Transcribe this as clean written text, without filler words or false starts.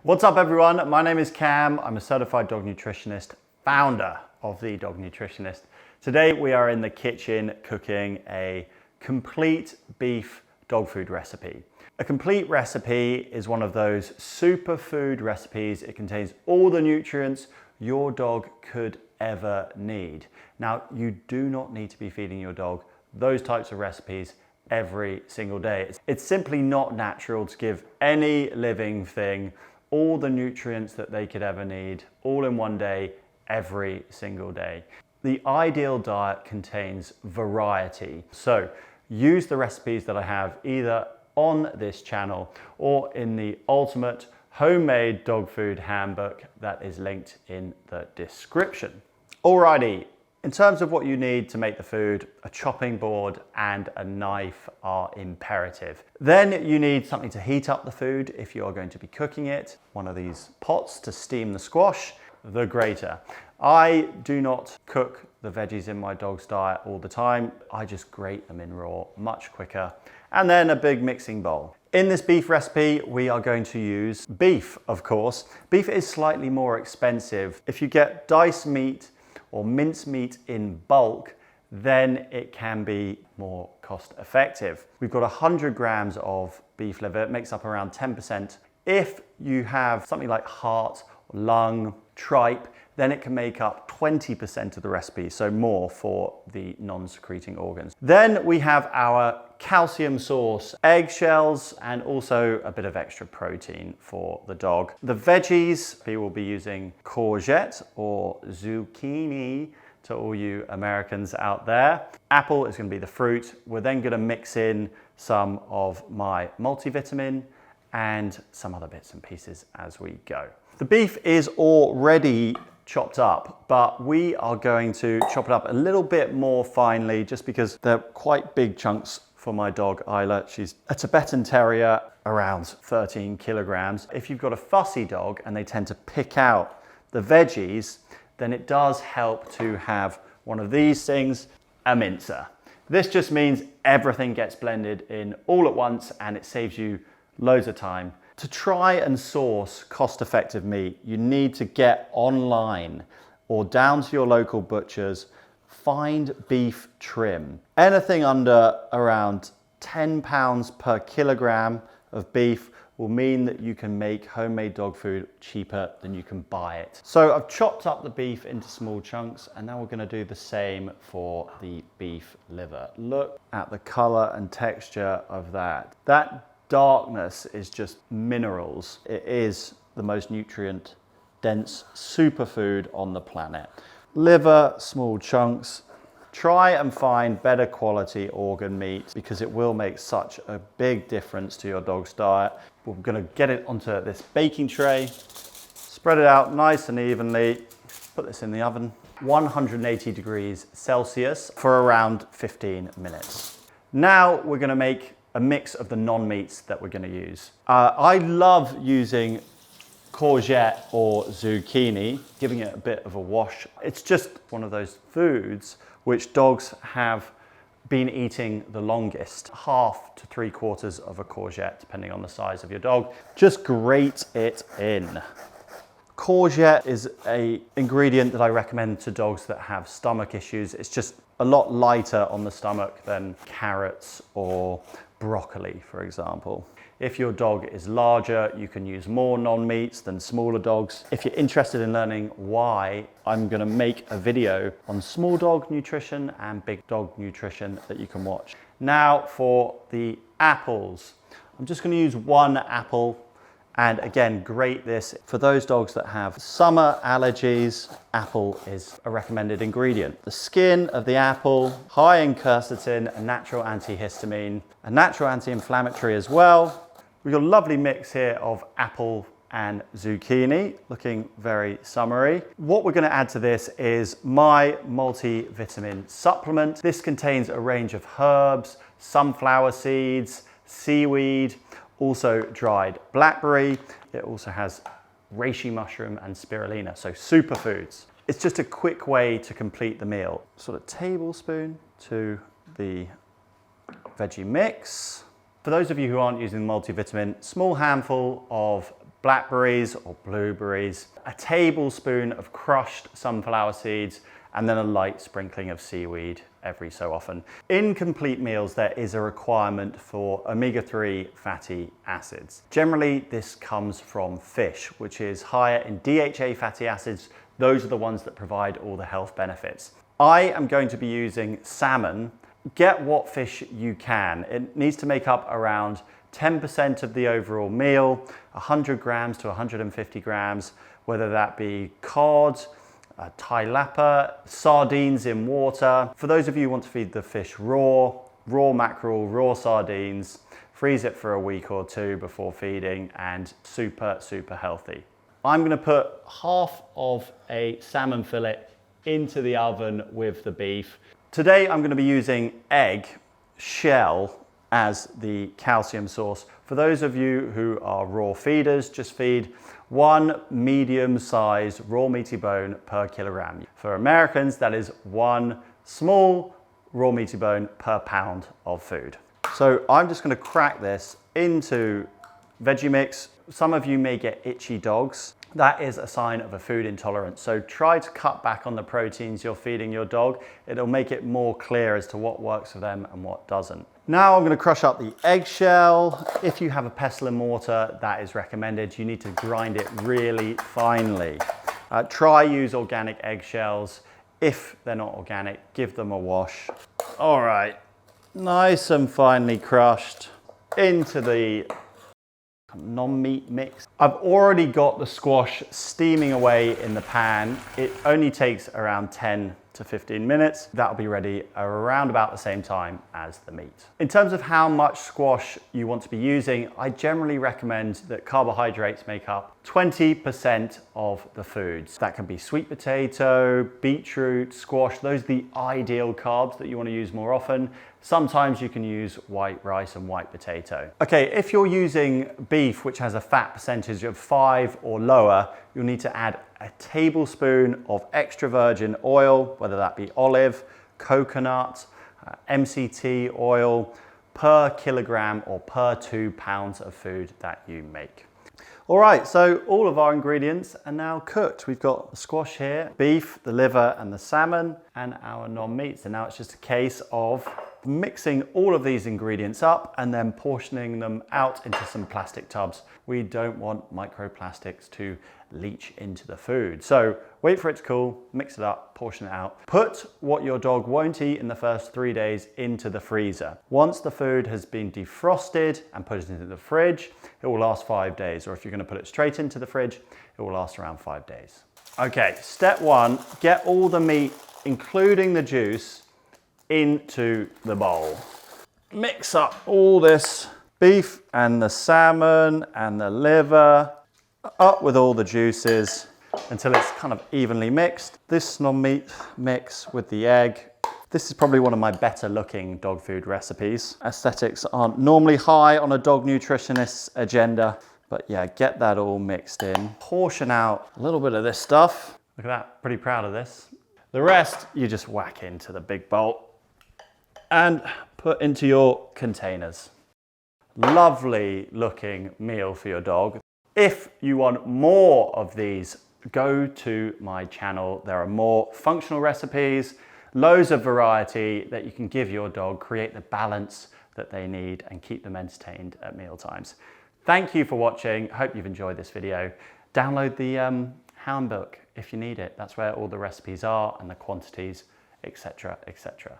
What's up everyone? My name is Cam. I'm a certified dog nutritionist, founder of The Dog Nutritionist. Today we are in the kitchen cooking a complete beef dog food recipe. A complete recipe is one of those superfood recipes. It contains all the nutrients your dog could ever need. Now, you do not need to be feeding your dog those types of recipes every single day. It's simply not natural to give any living thing all the nutrients that they could ever need, all in one day, every single day. The ideal diet contains variety. So use the recipes that I have either on this channel or in the ultimate homemade dog food handbook that is linked in the description. Alrighty, in terms of what you need to make the food, a chopping board and a knife are imperative. Then you need something to heat up the food if you are going to be cooking it. One of these pots to steam the squash, the grater. I do not cook the veggies in my dog's diet all the time. I just grate them in raw, much quicker. And then a big mixing bowl. In this beef recipe, we are going to use beef, of course. Beef is slightly more expensive. If you get diced meat or mince meat in bulk, then it can be more cost effective. We've got 100 grams of beef liver. It makes up around 10%. If you have something like heart, lung, tripe, then it can make up 20% of the recipe, so more for the non-secreting organs. Then we have our calcium source, eggshells, and also a bit of extra protein for the dog. The veggies, we will be using courgette or zucchini to all you Americans out there. Apple is going to be the fruit. We're then going to mix in some of my multivitamin and some other bits and pieces as we go. The beef is already chopped up, but we are going to chop it up a little bit more finely just because they're quite big chunks for my dog Isla. She's a Tibetan Terrier, around 13 kilograms. If you've got a fussy dog and they tend to pick out the veggies, then it does help to have one of these things, a mincer. This just means everything gets blended in all at once and it saves you loads of time. To try and source cost-effective meat, you need to get online or down to your local butchers, find beef trim. Anything under around 10 pounds per kilogram of beef will mean that you can make homemade dog food cheaper than you can buy it. So I've chopped up the beef into small chunks, and now we're gonna do the same for the beef liver. Look at the color and texture of that. That darkness is just minerals. It is the most nutrient dense superfood on the planet. Liver, small chunks. Try and find better quality organ meat because it will make such a big difference to your dog's diet. We're gonna get it onto this baking tray, spread it out nice and evenly, put this in the oven, 180 degrees Celsius for around 15 minutes. Now we're gonna make a mix of the non-meats that we're going to use. I love using courgette or zucchini, giving it a bit of a wash. It's just one of those foods which dogs have been eating the longest, half to 3/4 of a courgette, depending on the size of your dog. Just grate it in. Courgette is an ingredient that I recommend to dogs that have stomach issues. It's just a lot lighter on the stomach than carrots or broccoli, for example. If your dog is larger, you can use more non-meats than smaller dogs. If you're interested in learning why, I'm gonna make a video on small dog nutrition and big dog nutrition that you can watch. Now for the apples. I'm just gonna use one apple. And again, grate this. For those dogs that have summer allergies, apple is a recommended ingredient. The skin of the apple, high in quercetin, a natural antihistamine, a natural anti-inflammatory as well. We've got a lovely mix here of apple and zucchini, looking very summery. What we're gonna add to this is my multivitamin supplement. This contains a range of herbs, sunflower seeds, seaweed, also dried blackberry. It also has reishi mushroom and spirulina, so superfoods. It's just a quick way to complete the meal. Sort of tablespoon to the veggie mix. For those of you who aren't using multivitamin, small handful of blackberries or blueberries, a tablespoon of crushed sunflower seeds, and then a light sprinkling of seaweed every so often. In complete meals, there is a requirement for omega-3 fatty acids. Generally, this comes from fish, which is higher in DHA fatty acids. Those are the ones that provide all the health benefits. I am going to be using salmon. Get what fish you can. It needs to make up around 10% of the overall meal, 100 grams to 150 grams, whether that be cod, tilapia, sardines in water. For those of you who want to feed the fish raw mackerel, raw sardines, freeze it for a week or two before feeding, and super, super healthy. I'm gonna put half of a salmon fillet into the oven with the beef. Today I'm gonna be using egg shell as the calcium source. For those of you who are raw feeders, just feed 1 medium-sized raw meaty bone per kilogram. For Americans, that is 1 small raw meaty bone per pound of food. So I'm just gonna crack this into veggie mix. Some of you may get itchy dogs. That is a sign of a food intolerance. So try to cut back on the proteins you're feeding your dog. It'll make it more clear as to what works for them and what doesn't. Now I'm going to crush up the eggshell. If you have a pestle and mortar, that is recommended. You need to grind it really finely. Try use organic eggshells. If they're not organic, give them a wash. All right, nice and finely crushed into the non-meat mix. I've already got the squash steaming away in the pan. It only takes around 10 to 15 minutes. That'll be ready around about the same time as the meat. In terms of how much squash you want to be using, I generally recommend that carbohydrates make up 20% of the foods. That can be sweet potato, beetroot, squash. Those are the ideal carbs that you want to use more often. Sometimes you can use white rice and white potato. Okay, if you're using beef, which has a fat percentage of 5 or lower, you'll need to add a tablespoon of extra virgin oil, whether that be olive, coconut, MCT oil, per kilogram or per 2 pounds of food that you make. All right, so all of our ingredients are now cooked. We've got the squash here, beef, the liver and the salmon, and our non-meats. And now it's just a case of mixing all of these ingredients up and then portioning them out into some plastic tubs. We don't want microplastics to leach into the food. So wait for it to cool, mix it up, portion it out. Put what your dog won't eat in the first 3 days into the freezer. Once the food has been defrosted and put into the fridge, it will last 5 days. Or if you're going to put it straight into the fridge, it will last around 5 days. Okay, step 1, get all the meat, including the juice, into the bowl. Mix up all this beef and the salmon and the liver up with all the juices until it's kind of evenly mixed. This non-meat mix with the egg. This is probably one of my better looking dog food recipes. Aesthetics aren't normally high on a dog nutritionist's agenda, but yeah, get that all mixed in. Portion out a little bit of this stuff. Look at that, pretty proud of this. The rest you just whack into the big bowl and put into your containers. Lovely looking meal for your dog. If you want more of these, go to my channel. There are more functional recipes, loads of variety that you can give your dog, create the balance that they need and keep them entertained at meal times. Thank you for watching. Hope you've enjoyed this video. Download the Hound book if you need it. That's where all the recipes are and the quantities, etc., etc.